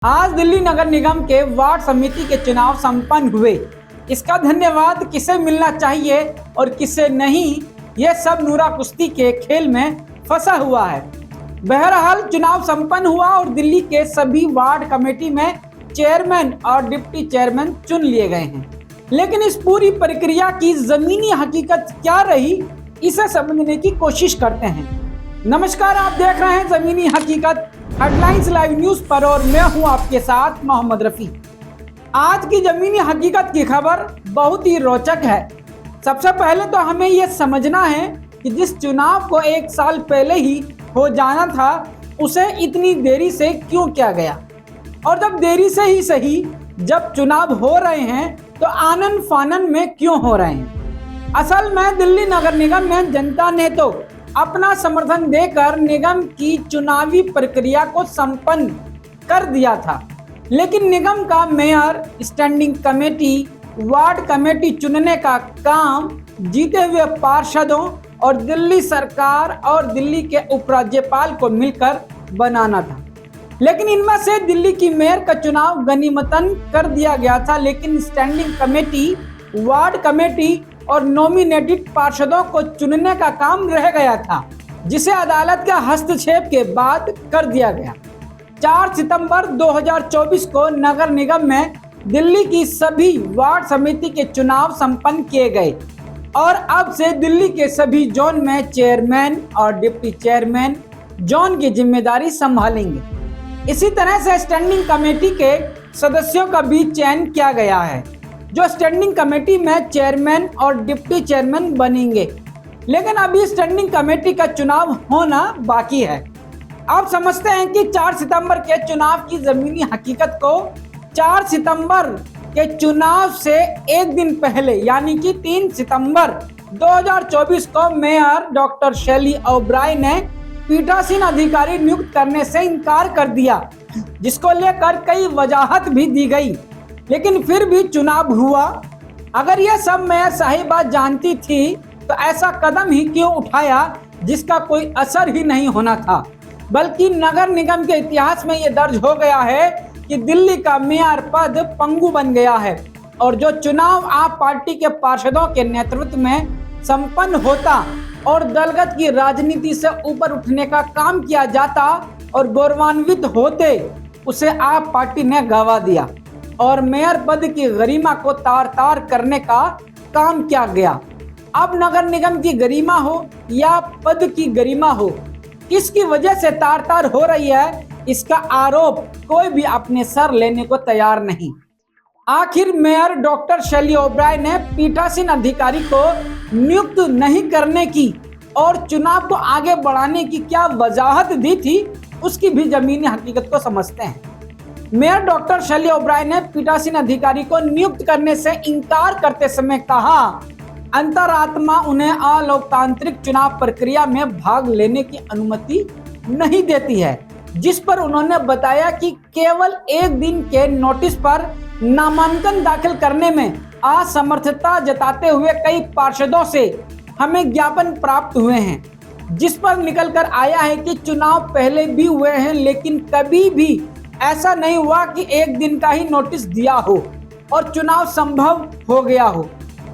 आज दिल्ली नगर निगम के वार्ड समिति के चुनाव संपन्न हुए। इसका धन्यवाद किसे मिलना चाहिए और किसे नहीं, ये सब नूरा कुश्ती के खेल में फंसा हुआ है। बहरहाल चुनाव संपन्न हुआ और दिल्ली के सभी वार्ड कमेटी में चेयरमैन और डिप्टी चेयरमैन चुन लिए गए हैं। लेकिन इस पूरी प्रक्रिया की जमीनी हकीकत क्या रही, इसे समझने की कोशिश करते हैं। नमस्कार, आप देख रहे हैं जमीनी हकीकत हेडलाइंस लाइव न्यूज पर और मैं हूं आपके साथ मोहम्मद रफी। आज की जमीनी हकीकत की खबर बहुत ही रोचक है। सबसे पहले तो हमें यह समझना है कि जिस चुनाव को एक साल पहले ही हो जाना था, उसे इतनी देरी से क्यों किया गया। और जब देरी से ही सही, जब चुनाव हो रहे हैं तो आनन फानन में क्यों हो रहे हैं। असल में दिल्ली नगर निगम में जनता ने तो अपना समर्थन देकर निगम की चुनावी प्रक्रिया को संपन्न कर दिया था, लेकिन निगम का mayor, standing committee, ward committee चुनने का काम जीते हुए पार्षदों और दिल्ली सरकार और दिल्ली के उपराज्यपाल को मिलकर बनाना था। लेकिन इनमें से दिल्ली की मेयर का चुनाव गनीमतन कर दिया गया था, लेकिन स्टैंडिंग कमेटी, वार्ड कमेटी और नॉमिनेटेड पार्षदों को चुनने का काम रह गया था, जिसे अदालत के हस्तक्षेप के बाद कर दिया गया। 4 सितंबर 2024 को नगर निगम में दिल्ली की सभी वार्ड समिति के चुनाव संपन्न किए गए और अब से दिल्ली के सभी जोन में चेयरमैन और डिप्टी चेयरमैन जोन की जिम्मेदारी संभालेंगे। इसी तरह से स्टैंडिंग कमेटी के सदस्यों का भी चयन किया गया है, जो स्टैंडिंग कमेटी में चेयरमैन और डिप्टी चेयरमैन बनेंगे। लेकिन अभी स्टैंडिंग कमेटी का चुनाव होना बाकी है। आप समझते हैं कि 4 सितंबर के चुनाव की जमीनी हकीकत को 4 सितंबर के चुनाव से एक दिन पहले यानी कि 3 सितंबर 2024 को मेयर डॉक्टर शैली ओबराय ने पीठासीन अधिकारी नियुक्त करने से इनकार कर दिया, जिसको लेकर कई वजाहत भी दी गई, लेकिन फिर भी चुनाव हुआ। अगर यह सब मेयर साहिबा जानती थी तो ऐसा कदम ही क्यों उठाया जिसका कोई असर ही नहीं होना था। बल्कि नगर निगम के इतिहास में यह दर्ज हो गया है कि दिल्ली का मेयर पद पंगु बन गया है और जो चुनाव आप पार्टी के पार्षदों के नेतृत्व में संपन्न होता और दलगत की राजनीति से ऊपर उठने का काम किया जाता और गौरवान्वित होते, उसे आप पार्टी ने गवा दिया और मेयर पद की गरिमा को तार तार करने का काम किया गया। अब नगर निगम की गरिमा हो या पद की गरिमा हो, किसकी वजह से तार तार हो रही है, इसका आरोप कोई भी अपने सर लेने को तैयार नहीं। आखिर मेयर डॉक्टर शैली ओबराय ने पीठासीन अधिकारी को नियुक्त नहीं करने की और चुनाव को आगे बढ़ाने की क्या वजाहत दी थी, उसकी भी जमीनी हकीकत को समझते हैं। मेयर डॉक्टर शैली ओबराय ने पीठासीन अधिकारी को नियुक्त करने से इनकार करते समय कहा, अंतरात्मा उन्हें अलोकतांत्रिक चुनाव प्रक्रिया में भाग लेने की अनुमति नहीं देती है, जिस पर उन्होंने बताया कि केवल एक दिन के नोटिस पर नामांकन दाखिल करने में असमर्थता जताते हुए कई पार्षदों से हमें ज्ञापन प्राप्त हुए हैं, जिस पर निकल कर आया है कि चुनाव पहले भी हुए हैं, लेकिन कभी भी ऐसा नहीं हुआ कि एक दिन का ही नोटिस दिया हो और चुनाव संभव हो गया हो।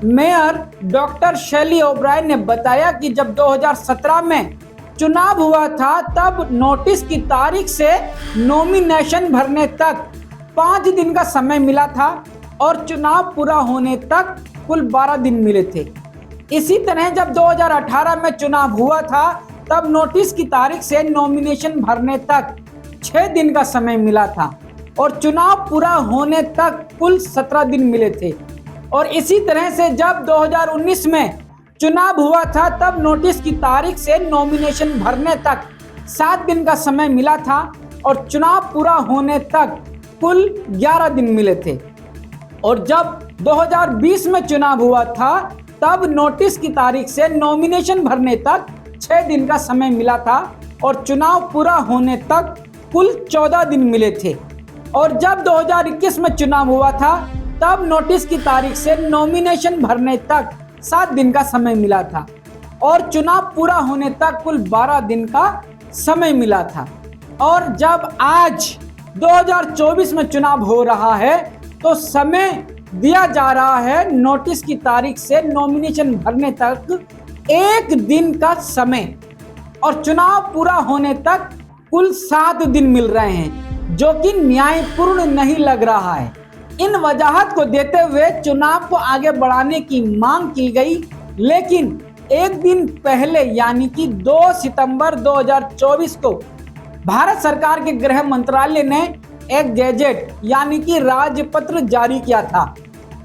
मेयर डॉक्टर शैली ओबराय ने बताया कि जब 2017 में चुनाव हुआ था, तब नोटिस की तारीख से नॉमिनेशन भरने तक 5 दिन का समय मिला था और चुनाव पूरा होने तक कुल 12 दिन मिले थे। इसी तरह जब 2018 में चुनाव हुआ था, तब नोटिस की तारीख से नॉमिनेशन भरने तक 6 दिन का समय मिला था और चुनाव पूरा होने तक कुल 17 दिन मिले थे। और इसी तरह से जब 2019 में चुनाव हुआ था, तब नोटिस की तारीख से नॉमिनेशन भरने तक 7 दिन का समय मिला था और चुनाव पूरा होने तक कुल 11 दिन मिले थे। और जब 2020 में चुनाव हुआ था, तब नोटिस की तारीख से नॉमिनेशन भरने तक 6 दिन का समय मिला था और चुनाव पूरा होने तक कुल 14 दिन मिले थे। और जब 2021 में चुनाव हुआ था, तब नोटिस की तारीख से नॉमिनेशन भरने तक 7 दिन का समय मिला था और चुनाव पूरा होने तक कुल 12 दिन का समय मिला था। और जब आज 2024 में चुनाव हो रहा है तो समय दिया जा रहा है नोटिस की तारीख से नॉमिनेशन भरने तक 1 दिन का समय, और चुनाव पूरा होने तक कुल 7 दिन मिल रहे हैं, जो कि न्यायपूर्ण नहीं लग रहा है। इन वजहात को देते हुए चुनाव को आगे बढ़ाने की मांग की गई, लेकिन 1 दिन पहले यानी कि 2 सितंबर 2024 को भारत सरकार के गृह मंत्रालय ने एक गैजेट यानी कि राजपत्र जारी किया था,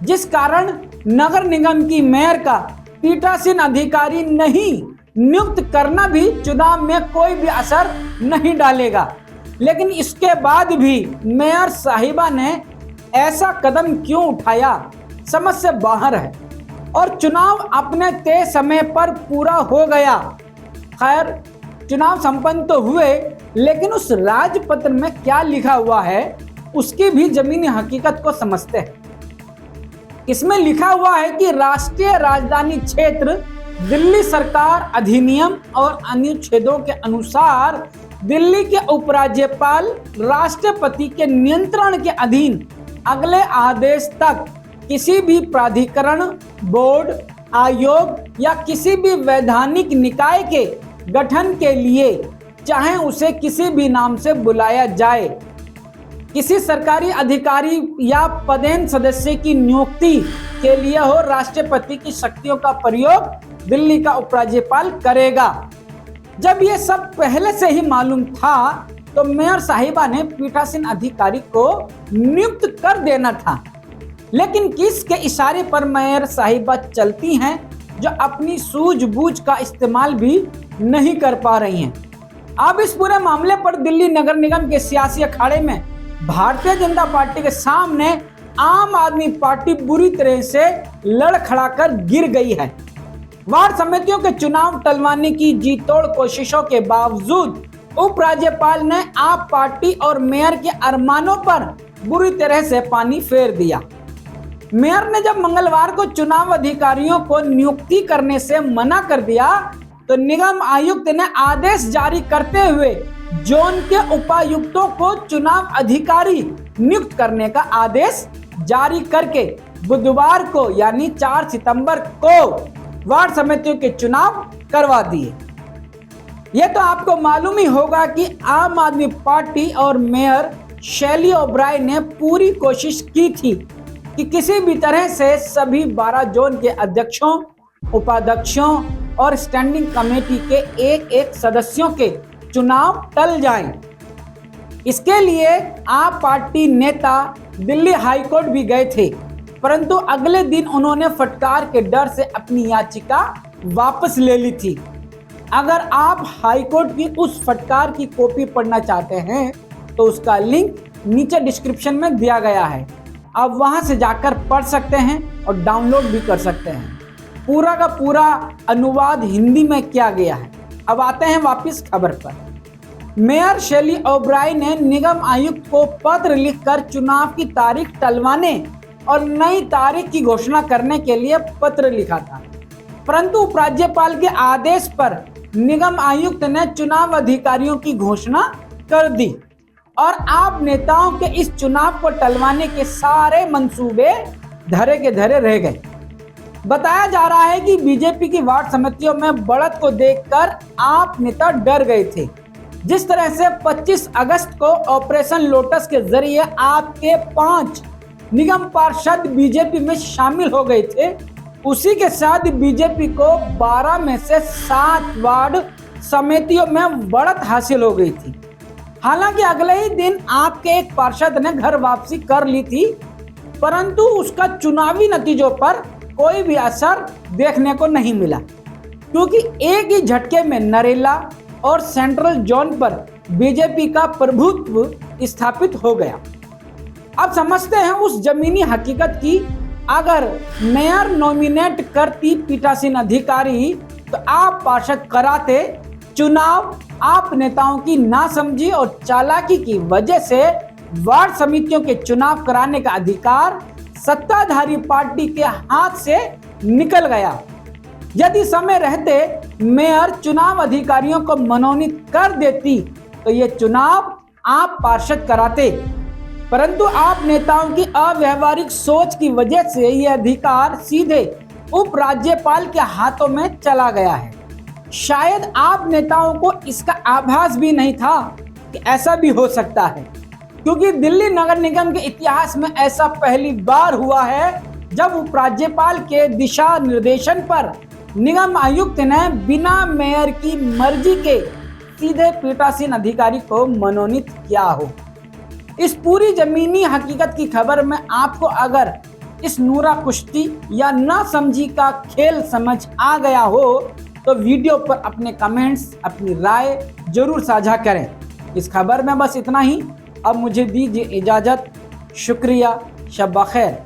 जिस कारण नगर निगम की मेयर का पीठासीन अधिकारी नहीं नियुक्त करना भी चुनाव में कोई भी असर नहीं डालेगा। लेकिन इसके बाद भी मेयर साहिबा ने ऐसा कदम क्यों उठाया, समझ से बाहर है, और चुनाव अपने तय समय पर पूरा हो गया। खैर, चुनाव संपन्न तो हुए, लेकिन उस राजपत्र में क्या लिखा हुआ है उसकी भी जमीनी हकीकत को समझते हैं। इसमें लिखा हुआ है कि राष्ट्रीय राजधानी क्षेत्र दिल्ली सरकार अधिनियम और अनुच्छेदों के अनुसार दिल्ली के उपराज्यपाल राष्ट्रपति के नियंत्रण के अधीन अगले आदेश तक किसी भी प्राधिकरण, बोर्ड, आयोग या किसी भी वैधानिक निकाय के गठन के लिए, चाहे उसे किसी भी नाम से बुलाया जाए, किसी सरकारी अधिकारी या पदेन सदस्य की नियुक्ति के लिए हो, राष्ट्रपति की शक्तियों का प्रयोग दिल्ली का उपराज्यपाल करेगा। जब ये सब पहले से ही मालूम था तो मेयर साहिबा ने पीठासीन अधिकारी को नियुक्त कर देना था, लेकिन किसके इशारे पर मेयर साहिबा चलती हैं जो अपनी सूझबूझ का इस्तेमाल भी नहीं कर पा रही हैं। अब इस पूरे मामले पर दिल्ली नगर निगम के सियासी अखाड़े में भारतीय जनता पार्टी के सामने आम आदमी पार्टी बुरी तरह से लड़खड़ाकर गिर गई है। वार्ड समितियों के चुनाव टलवाने की जी तोड़ कोशिशों के बावजूद उपराज्यपाल ने आप पार्टी और मेयर के अरमानों पर बुरी तरह से पानी फेर दिया। मेयर ने जब मंगलवार को चुनाव अधिकारियों को नियुक्ति करने से मना कर दिया तो निगम आयुक्त ने आदेश जारी करते हुए जोन के उपायुक्तों को चुनाव अधिकारी नियुक्त करने का आदेश जारी करके बुधवार को यानी 4 सितंबर को वार्ड समितियों के चुनाव करवा दिए। यह तो आपको मालूम ही होगा कि आम आदमी पार्टी और मेयर शैली ओबराय ने पूरी कोशिश की थी कि किसी भी तरह से सभी 12 जोन के अध्यक्षों, उपाध्यक्षों और स्टैंडिंग कमेटी के एक सदस्यों के चुनाव टल जाएं। इसके लिए आप पार्टी नेता दिल्ली हाईकोर्ट भी गए थे, परंतु अगले दिन उन्होंने फटकार के डर से अपनी याचिका वापस ले ली थी। अगर आप हाईकोर्ट की उस फटकार की कॉपी पढ़ना चाहते हैं तो उसका लिंक नीचे डिस्क्रिप्शन में दिया गया है, आप वहां से जाकर पढ़ सकते हैं और डाउनलोड भी कर सकते हैं। पूरा का पूरा अनुवाद हिंदी में किया गया है। अब आते हैं वापस खबर पर। मेयर शैली ओबराय ने निगम आयुक्त को पत्र लिखकर चुनाव की तारीख टलवाने और नई तारीख की घोषणा करने के लिए पत्र लिखा था, परंतु उपराज्यपाल के आदेश पर निगम आयुक्त ने चुनाव अधिकारियों की घोषणा कर दी और आप नेताओं के इस चुनाव को टलवाने के सारे मंसूबे धरे के धरे रह गए। बताया जा रहा है कि बीजेपी की वार्ड समितियों में बढ़त को देखकर आप नेता डर गए थे। जिस तरह से 25 अगस्त को ऑपरेशन लोटस के जरिए आपके 5 निगम पार्षद बीजेपी में शामिल हो गए थे, उसी के साथ बीजेपी को 12 में से 7 वार्ड समितियों में बढ़त हासिल हो गई थी। हालांकि अगले ही दिन आपके एक पार्षद ने घर वापसी कर ली थी, परंतु उसका चुनावी नतीजों पर कोई भी असर देखने को नहीं मिला, क्योंकि एक ही झटके में नरेला और सेंट्रल जोन पर बीजेपी का प्रभुत्व स्थापित हो गया। अब समझते हैं उस जमीनी हकीकत की। अगर मेयर नॉमिनेट करती पीठासीन अधिकारी तो आप पार्षद कराते चुनाव। आप नेताओं की नासमझी और चालाकी की वजह से वार्ड समितियों के चुनाव कराने का अधिकार सत्ताधारी पार्टी के हाथ से निकल गया। यदि समय रहते मेयर चुनाव अधिकारियों को मनोनीत कर देती तो ये चुनाव आप पार्षद कराते, परंतु आप नेताओं की अव्यावहारिक सोच की वजह से यह अधिकार सीधे उपराज्यपाल के हाथों में चला गया है। शायद आप नेताओं को इसका आभास भी नहीं था कि ऐसा भी हो सकता है, क्योंकि दिल्ली नगर निगम के इतिहास में ऐसा पहली बार हुआ है जब उपराज्यपाल के दिशा निर्देशन पर निगम आयुक्त ने बिना मेयर की मर्जी के सीधे पीठासीन अधिकारी को मनोनीत किया हो। इस पूरी जमीनी हकीकत की खबर में आपको अगर इस नूरा कुश्ती या ना समझी का खेल समझ आ गया हो तो वीडियो पर अपने कमेंट्स, अपनी राय जरूर साझा करें। इस खबर में बस इतना ही। अब मुझे दीजिए इजाज़त। शुक्रिया। शब बखैर।